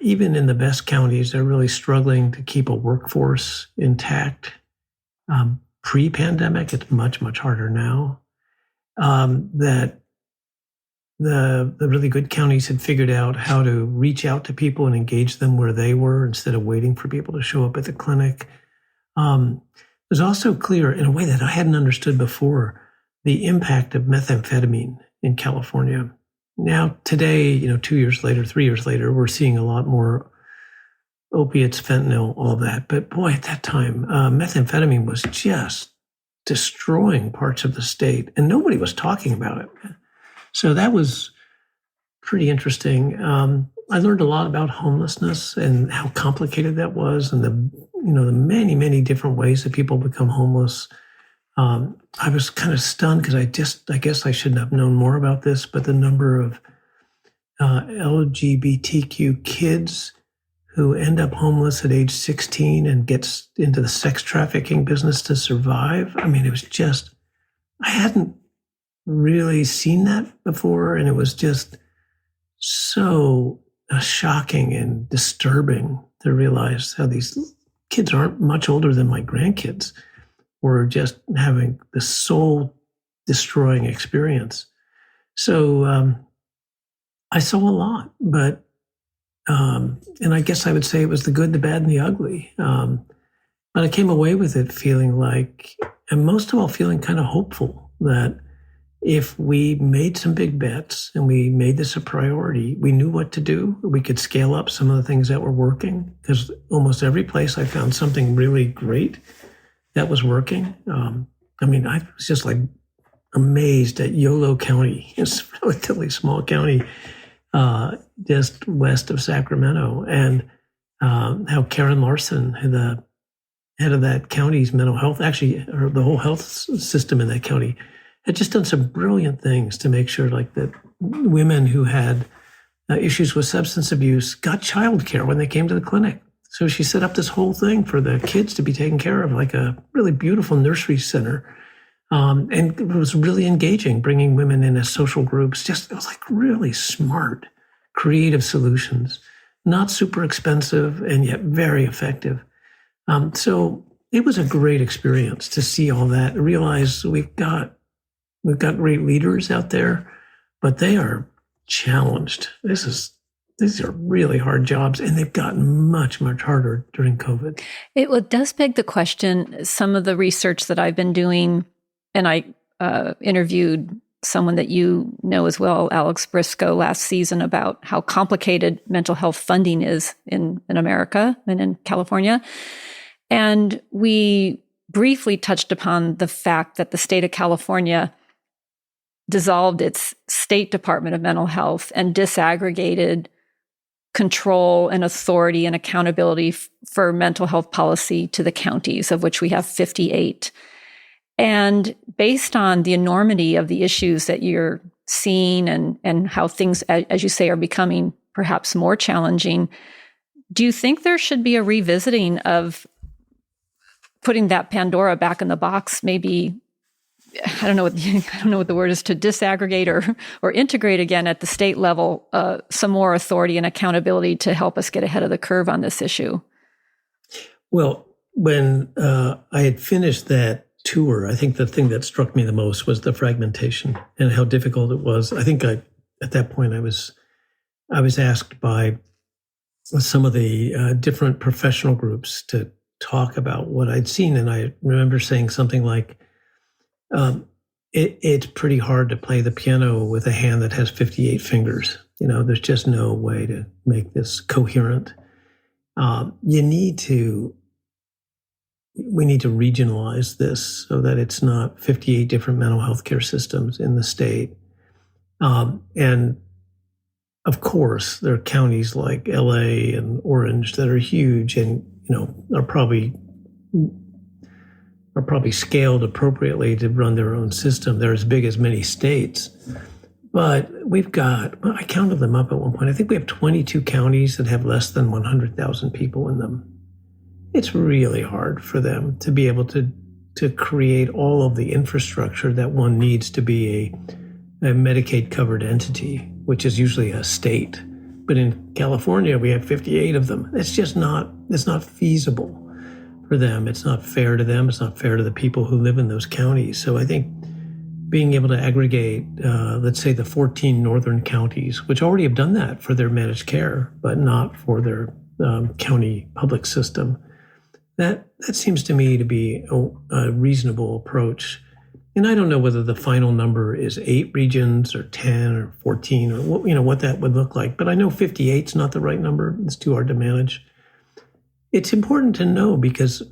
even in the best counties, they're really struggling to keep a workforce intact. Pre-pandemic, it's much, much harder now. That the really good counties had figured out how to reach out to people and engage them where they were instead of waiting for people to show up at the clinic. It was also clear in a way that I hadn't understood before, the impact of methamphetamine in California. Now, today, 2 years later, 3 years later, we're seeing a lot more opiates, fentanyl, all that. But boy, at that time, methamphetamine was just destroying parts of the state, and nobody was talking about it. So that was pretty interesting. I learned a lot about homelessness and how complicated that was, and the many, many different ways that people become homeless. I was kind of stunned because I guess I shouldn't have known more about this, but the number of LGBTQ kids who end up homeless at age 16 and gets into the sex trafficking business to survive. I mean, it was just, I hadn't really seen that before, and it was just so shocking and disturbing to realize how these kids aren't much older than my grandkids were just having the soul-destroying experience. So I saw a lot, but and I guess I would say it was the good, the bad, and the ugly. But I came away with it feeling like, and most of all, feeling kind of hopeful that if we made some big bets and we made this a priority, we knew what to do. We could scale up some of the things that were working, because almost every place I found something really great that was working. I was just like amazed at Yolo County. It's a relatively small county just west of Sacramento, and how Karen Larson, the head of that county's mental health, actually, or the whole health system in that county, had just done some brilliant things to make sure like that women who had issues with substance abuse got childcare when they came to the clinic. So she set up this whole thing for the kids to be taken care of, like a really beautiful nursery center. And it was really engaging, bringing women in as social groups. It was like really smart, creative solutions, not super expensive and yet very effective. So it was a great experience to see all that, realize we've got great leaders out there, but they are challenged. These are really hard jobs, and they've gotten much, much harder during COVID. It does beg the question, some of the research that I've been doing, and I interviewed someone that you know as well, Alex Briscoe, last season about how complicated mental health funding is in America and in California. And we briefly touched upon the fact that the state of California dissolved its state Department of Mental Health and disaggregated control and authority and accountability for mental health policy to the counties, of which we have 58. And based on the enormity of the issues that you're seeing and how things, as you say, are becoming perhaps more challenging, do you think there should be a revisiting of putting that Pandora back in the box, maybe, I don't know what the word is, to disaggregate or integrate again at the state level some more authority and accountability to help us get ahead of the curve on this issue? Well, when I had finished that tour, I think the thing that struck me the most was the fragmentation and how difficult it was. I think at that point I was asked by some of the different professional groups to talk about what I'd seen, and I remember saying something like, it's pretty hard to play the piano with a hand that has 58 fingers. There's just no way to make this coherent. We need to regionalize this so that it's not 58 different mental health care systems in the state. And of course, there are counties like LA and Orange that are huge and, are probably scaled appropriately to run their own system. They're as big as many states. But I counted them up at one point. I think we have 22 counties that have less than 100,000 people in them. It's really hard for them to be able to create all of the infrastructure that one needs to be a Medicaid-covered entity, which is usually a state. But in California, we have 58 of them. It's not feasible for them. It's not fair to them. It's not fair to the people who live in those counties. So I think being able to aggregate, let's say the 14 northern counties, which already have done that for their managed care, but not for their county public system, that seems to me to be a reasonable approach. And I don't know whether the final number is 8 regions or 10 or 14 or what that would look like. But I know 58 is not the right number. It's too hard to manage. It's important to know because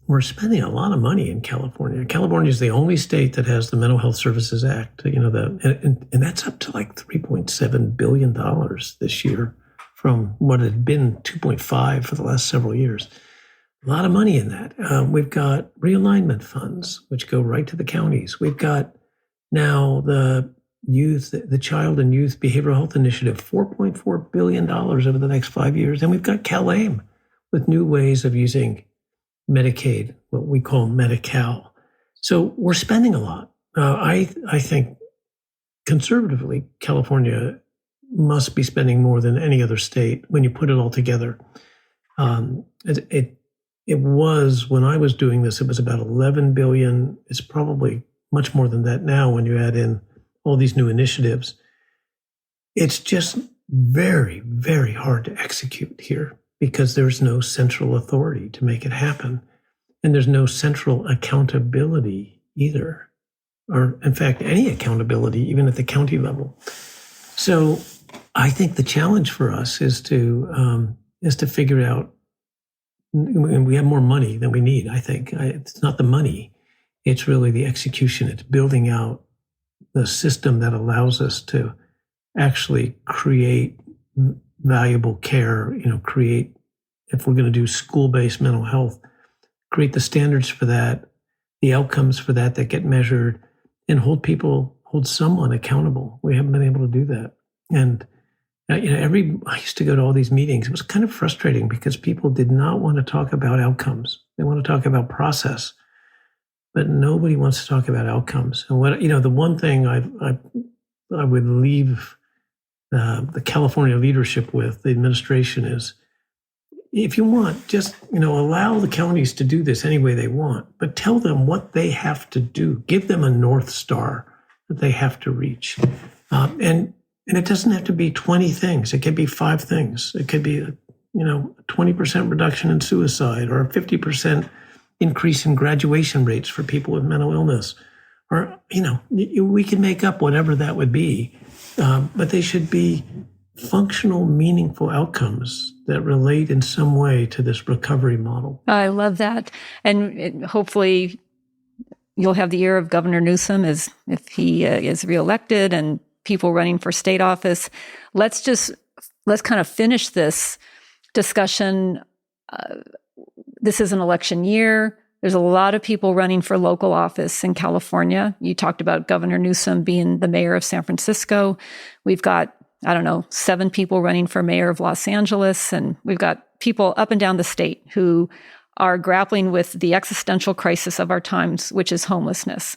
we're spending a lot of money in California. California is the only state that has the Mental Health Services Act, and that's up to like $3.7 billion this year from what had been 2.5 for the last several years. A lot of money in that. We've got realignment funds, which go right to the counties. We've got now the Child and Youth Behavioral Health Initiative, $4.4 billion over the next 5 years. And we've got CalAIM with new ways of using Medicaid, what we call Medi-Cal. So we're spending a lot. I think conservatively, California must be spending more than any other state when you put it all together. It was, when I was doing this, it was about 11 billion. It's probably much more than that now when you add in all these new initiatives. It's just very, very hard to execute here because there's no central authority to make it happen. And there's no central accountability either, or in fact, any accountability, even at the county level. So I think the challenge for us is to figure out, and we have more money than we need, I think. It's not the money. It's really the execution. It's building out the system that allows us to actually create valuable care, create, if we're going to do school-based mental health, create the standards for that, the outcomes for that get measured, and hold someone accountable. We haven't been able to do that. And I used to go to all these meetings. It was kind of frustrating because people did not want to talk about outcomes. They want to talk about process, but nobody wants to talk about outcomes. And the one thing I would leave the California leadership with, the administration, is if you want, just allow the counties to do this any way they want, but tell them what they have to do. Give them a North Star that they have to reach, and it doesn't have to be 20 things. It could be 5 things. It could be, a 20% reduction in suicide, or a 50% increase in graduation rates for people with mental illness. Or, we can make up whatever that would be, but they should be functional, meaningful outcomes that relate in some way to this recovery model. I love that. And hopefully you'll have the ear of Governor Newsom if he is reelected, and people running for state office. Let's kind of finish this discussion. This is an election year. There's a lot of people running for local office in California. You talked about Governor Newsom being the mayor of San Francisco. We've got, 7 people running for mayor of Los Angeles. And we've got people up and down the state who are grappling with the existential crisis of our times, which is homelessness.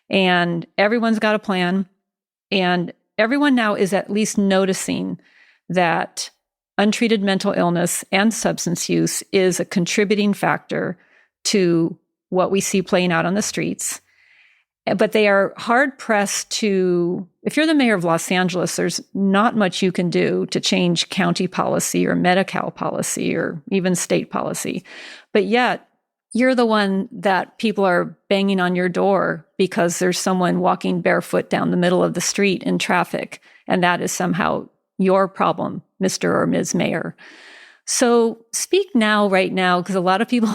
And everyone's got a plan. And everyone now is at least noticing that untreated mental illness and substance use is a contributing factor to what we see playing out on the streets. But they are hard pressed to, if you're the mayor of Los Angeles, there's not much you can do to change county policy or Medi-Cal policy or even state policy. But yet, you're the one that people are banging on your door because there's someone walking barefoot down the middle of the street in traffic, and that is somehow your problem, Mr. or Ms. Mayor. So speak now, right now, because a lot of people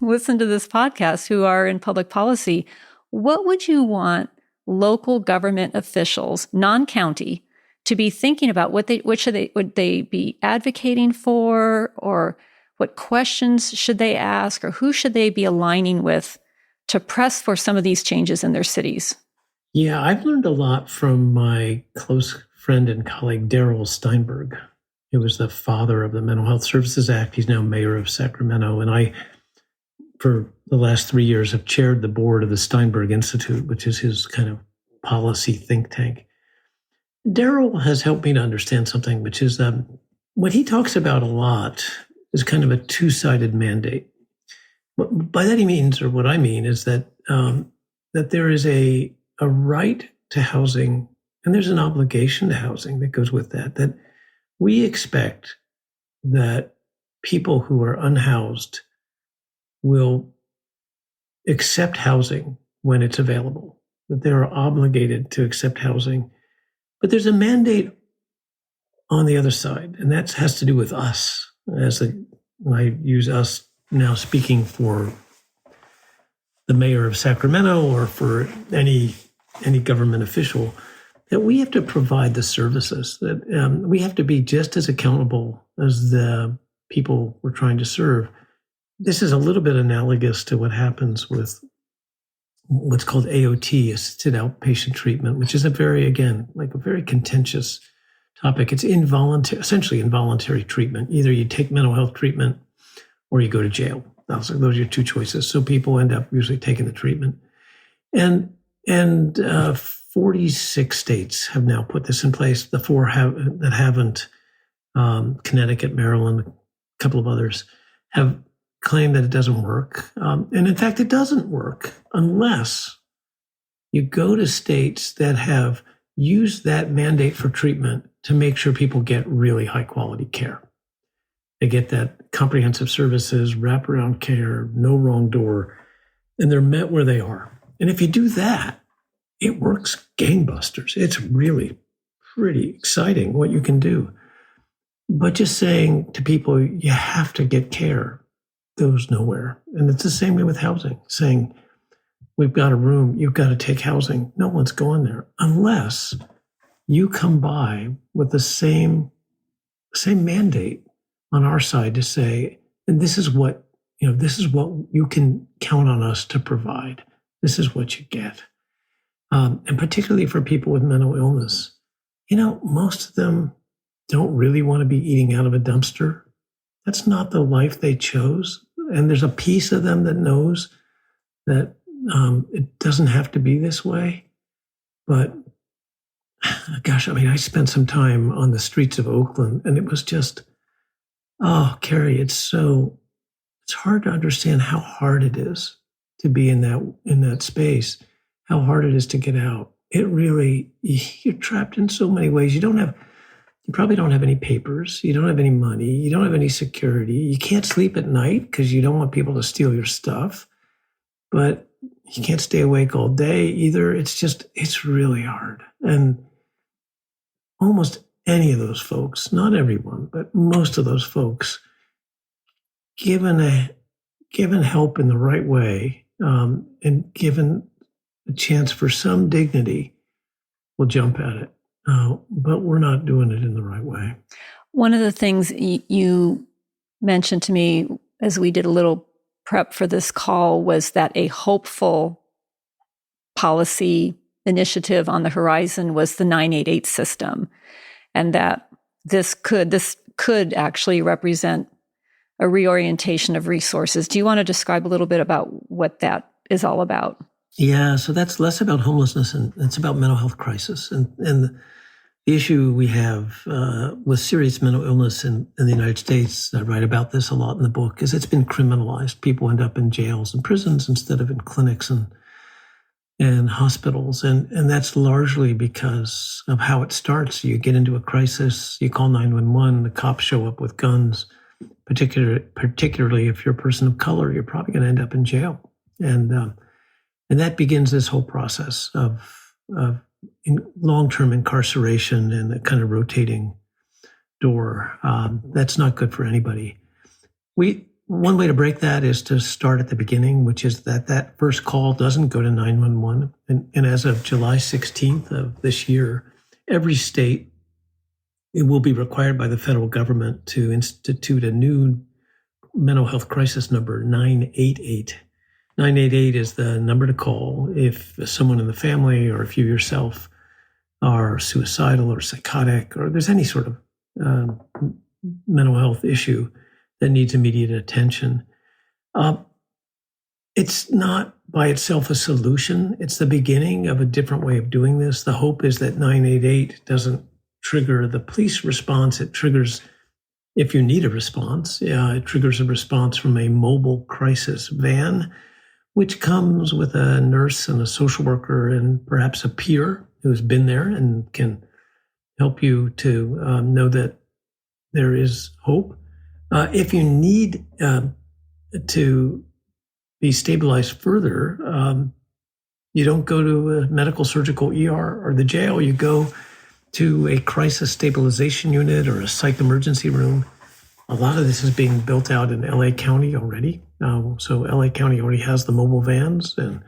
listen to this podcast who are in public policy. What would you want local government officials, non-county, to be thinking about? Would they be advocating for, or what questions should they ask, or who should they be aligning with to press for some of these changes in their cities? Yeah, I've learned a lot from my close friend and colleague, Darrell Steinberg. He was the father of the Mental Health Services Act. He's now mayor of Sacramento. And I, for the last 3 years, have chaired the board of the Steinberg Institute, which is his kind of policy think tank. Darrell has helped me to understand something, which is what he talks about a lot is kind of a two-sided mandate. What, by that he means, or what I mean, is that that there is a right to housing, and there's an obligation to housing that goes with that, that we expect that people who are unhoused will accept housing when it's available, that they are obligated to accept housing. But there's a mandate on the other side, and that has to do with us. I use us now speaking for the mayor of Sacramento or for any government official, that we have to provide the services, that we have to be just as accountable as the people we're trying to serve. This is a little bit analogous to what happens with what's called AOT, assisted outpatient treatment, which is a very contentious topic. It's essentially involuntary treatment. Either you take mental health treatment or you go to jail. Those are your two choices. So people end up usually taking the treatment. And 46 states have now put this in place. The four that haven't, Connecticut, Maryland, a couple of others, have claimed that it doesn't work. And in fact, it doesn't work unless you go to states that have used that mandate for treatment to make sure people get really high quality care. They get that comprehensive services, wraparound care, no wrong door, and they're met where they are. And if you do that, it works gangbusters. It's really pretty exciting what you can do. But just saying to people, you have to get care, goes nowhere. And it's the same way with housing, saying, we've got a room, you've got to take housing. No one's going there unless you come by with the same mandate on our side to say, and this is what you can count on us to provide. This is what you get. And particularly for people with mental illness, most of them don't really want to be eating out of a dumpster. That's not the life they chose. And there's a piece of them that knows that it doesn't have to be this way. But gosh, I spent some time on the streets of Oakland, and it was just, Carrie, it's hard to understand how hard it is to be in that space, how hard it is to get out. It really, you're trapped in so many ways. You probably don't have any papers. You don't have any money. You don't have any security. You can't sleep at night because you don't want people to steal your stuff. But you can't stay awake all day either. It's really hard. And almost any of those folks, not everyone, but most of those folks, given help in the right way, and given a chance for some dignity, will jump at it. But we're not doing it in the right way. One of the things you mentioned to me as we did a little prep for this call was that a hopeful policy initiative on the horizon was the 988 system, and that this could actually represent a reorientation of resources. Do you want to describe a little bit about what that is all about? Yeah, so that's less about homelessness and it's about mental health crisis. And the issue we have with serious mental illness in the United States, I write about this a lot in the book, is it's been criminalized. People end up in jails and prisons instead of in clinics and hospitals. And that's largely because of how it starts. You get into a crisis, you call 911, the cops show up with guns. Particularly if you're a person of color, you're probably going to end up in jail. And that begins this whole process of long-term incarceration and a kind of rotating door. That's not good for anybody. One way to break that is to start at the beginning, which is that first call doesn't go to 911. And as of July 16th of this year, every state, it will be required by the federal government to institute a new mental health crisis number, 988. 988 is the number to call if someone in the family or if you yourself are suicidal or psychotic or there's any sort of mental health issue that needs immediate attention. It's not by itself a solution. It's the beginning of a different way of doing this. The hope is that 988 doesn't trigger the police response. It triggers, if you need a response, it triggers a response from a mobile crisis van, which comes with a nurse and a social worker and perhaps a peer who's been there and can help you to know that there is hope. If you need to be stabilized further, you don't go to a medical surgical ER or the jail. You go to a crisis stabilization unit or a psych emergency room. A lot of this is being built out in LA County already. So LA County already has the mobile vans and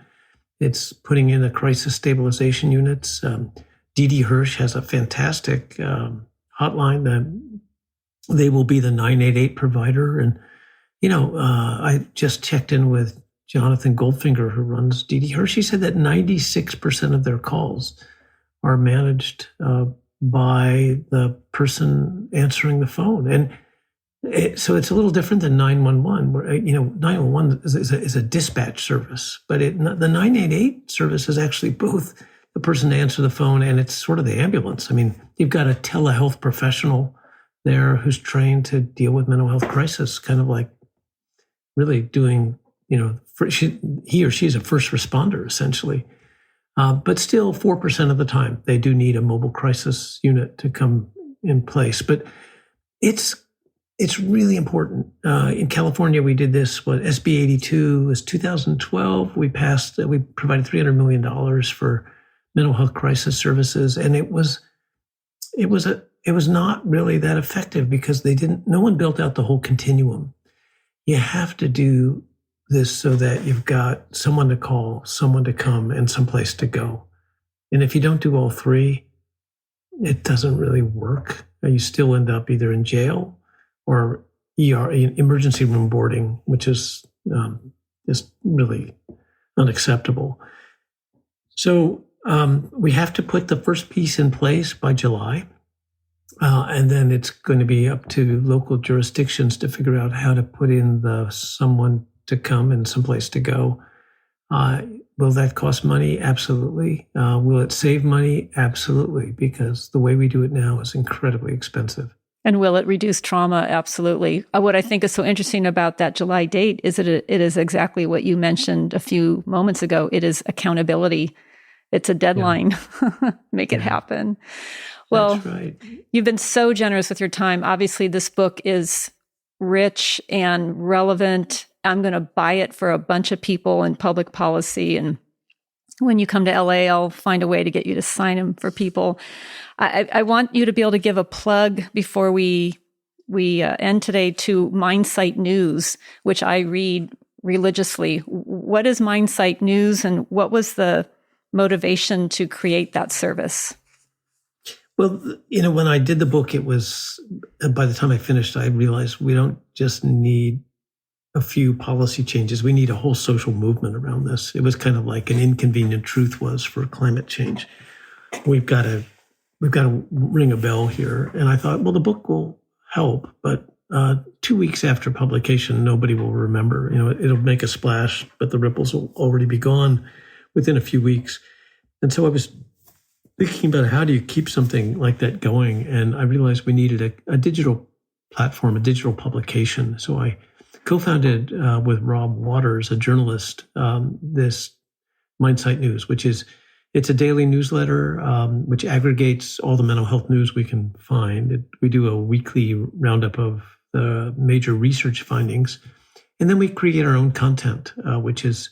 it's putting in the crisis stabilization units. D.D. Hirsch has a fantastic hotline that they will be the 988 provider. And, I just checked in with Jonathan Goldfinger, who runs D.D. Hirsch. He said that 96% of their calls are managed by the person answering the phone. And so it's a little different than 911, where, 911 is a dispatch service, but the 988 service is actually both the person to answer the phone and it's sort of the ambulance. I mean, you've got a telehealth professional there who's trained to deal with mental health crisis, kind of like really doing, he or she is a first responder, essentially. But still, 4% of the time, they do need a mobile crisis unit to come in place. But it's really important. In California, we did this, SB 82 was 2012. We provided $300 million for mental health crisis services. And it was not really that effective because no one built out the whole continuum. You have to do this so that you've got someone to call, someone to come, and someplace to go. And if you don't do all three, it doesn't really work. You still end up either in jail or ER, emergency room boarding, which is just really unacceptable. So we have to put the first piece in place by July. And then it's going to be up to local jurisdictions to figure out how to put in the someone to come and someplace to go. Will that cost money? Absolutely. Will it save money? Absolutely, because the way we do it now is incredibly expensive. And will it reduce trauma? Absolutely. What I think is so interesting about that July date is that it is exactly what you mentioned a few moments ago. It is accountability. It's a deadline. Yeah. Make it happen. Well, that's right. You've been so generous with your time. Obviously, this book is rich and relevant. I'm going to buy it for a bunch of people in public policy. And when you come to LA, I'll find a way to get you to sign them for people. I want you to be able to give a plug before we end today to Mindsight News, which I read religiously. What is Mindsight News and what was the motivation to create that service? Well, when I did the book, it was, by the time I finished, I realized we don't just need a few policy changes. We need a whole social movement around this. It was kind of like an inconvenient truth was for climate change. We've got to ring a bell here. And I thought, well, the book will help, but 2 weeks after publication, nobody will remember. It'll make a splash, but the ripples will already be gone within a few weeks. And so I was thinking about how do you keep something like that going? And I realized we needed a digital platform, a digital publication. So I co-founded with Rob Waters, a journalist, this Mindsight News, it's a daily newsletter which aggregates all the mental health news we can find. We do a weekly roundup of the major research findings. And then we create our own content, which is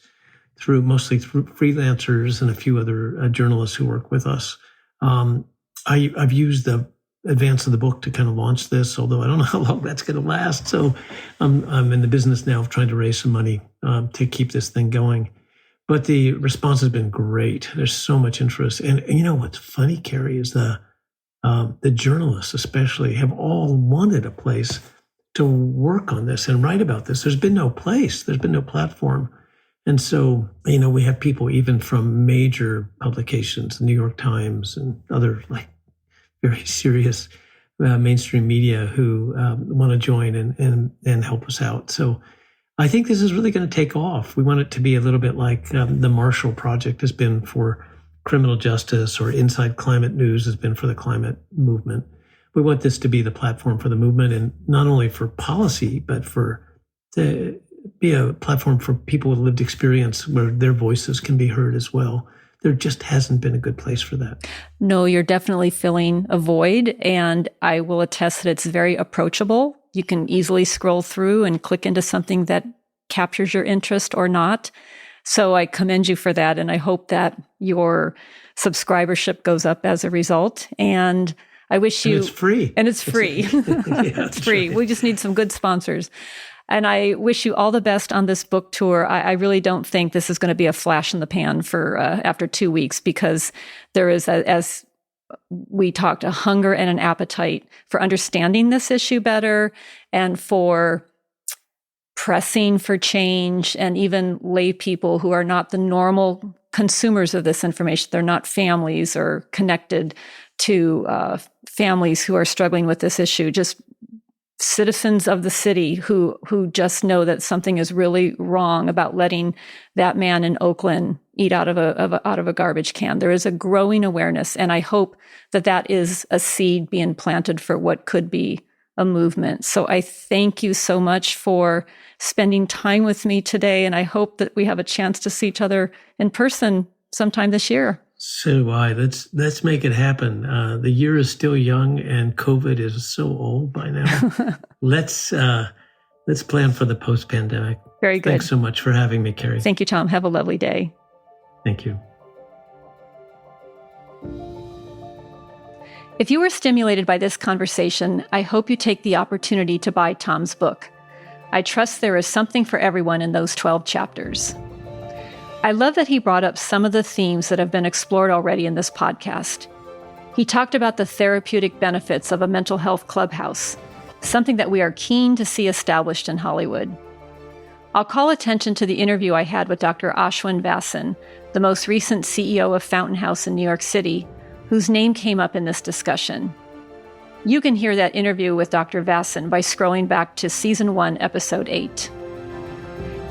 mostly through freelancers and a few other journalists who work with us. I've used the advance of the book to kind of launch this, although I don't know how long that's going to last. So I'm in the business now of trying to raise some money to keep this thing going. But the response has been great. There's so much interest. And what's funny, Carrie, is the journalists especially have all wanted a place to work on this and write about this. There's been no place. There's been no platform. And so, we have people even from major publications, the New York Times and other very serious mainstream media who want to join and help us out. So I think this is really going to take off. We want it to be a little bit like the Marshall Project has been for criminal justice, or Inside Climate News has been for the climate movement. We want this to be the platform for the movement, and not only for policy, but to be a platform for people with lived experience where their voices can be heard as well. There just hasn't been a good place for that. No, you're definitely filling a void, and I will attest that it's very approachable. You can easily scroll through and click into something that captures your interest or not. So I commend you for that, and I hope that your subscribership goes up as a result. And I wish you— And it's free. And it's free. It's free. Right. We just need some good sponsors. And I wish you all the best on this book tour. I really don't think this is going to be a flash in the pan for after 2 weeks, because there is, as we talked, a hunger and an appetite for understanding this issue better and for pressing for change, and even lay people who are not the normal consumers of this information. They're not families or connected to families who are struggling with this issue, just citizens of the city who just know that something is really wrong about letting that man in Oakland eat out of a garbage can. There is a growing awareness, and I hope that is a seed being planted for what could be a movement. So I thank you so much for spending time with me today, and I hope that we have a chance to see each other in person sometime this year. So do I. Let's make it happen. The year is still young, and COVID is so old by now. Let's plan for the post-pandemic. Very good. Thanks so much for having me, Carrie. Thank you, Tom. Have a lovely day. Thank you. If you were stimulated by this conversation, I hope you take the opportunity to buy Tom's book. I trust there is something for everyone in those 12 chapters. I love that he brought up some of the themes that have been explored already in this podcast. He talked about the therapeutic benefits of a mental health clubhouse, something that we are keen to see established in Hollywood. I'll call attention to the interview I had with Dr. Ashwin Vasan, the most recent CEO of Fountain House in New York City, whose name came up in this discussion. You can hear that interview with Dr. Vasan by scrolling back to Season 1, Episode 8.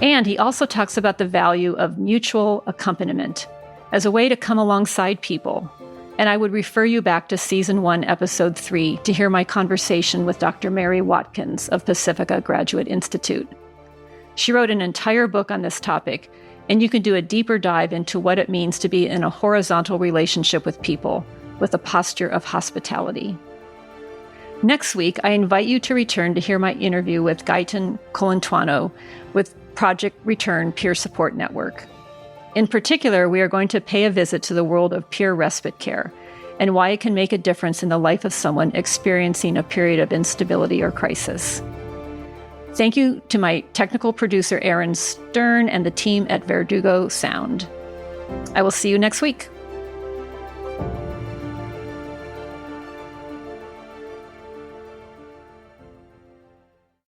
And he also talks about the value of mutual accompaniment as a way to come alongside people. And I would refer you back to Season 1, Episode 3 to hear my conversation with Dr. Mary Watkins of Pacifica Graduate Institute. She wrote an entire book on this topic, and you can do a deeper dive into what it means to be in a horizontal relationship with people, with a posture of hospitality. Next week, I invite you to return to hear my interview with Gaitan Colantuano with Project Return Peer Support Network. In particular, we are going to pay a visit to the world of peer respite care and why it can make a difference in the life of someone experiencing a period of instability or crisis. Thank you to my technical producer, Aaron Stern, and the team at Verdugo Sound. I will see you next week.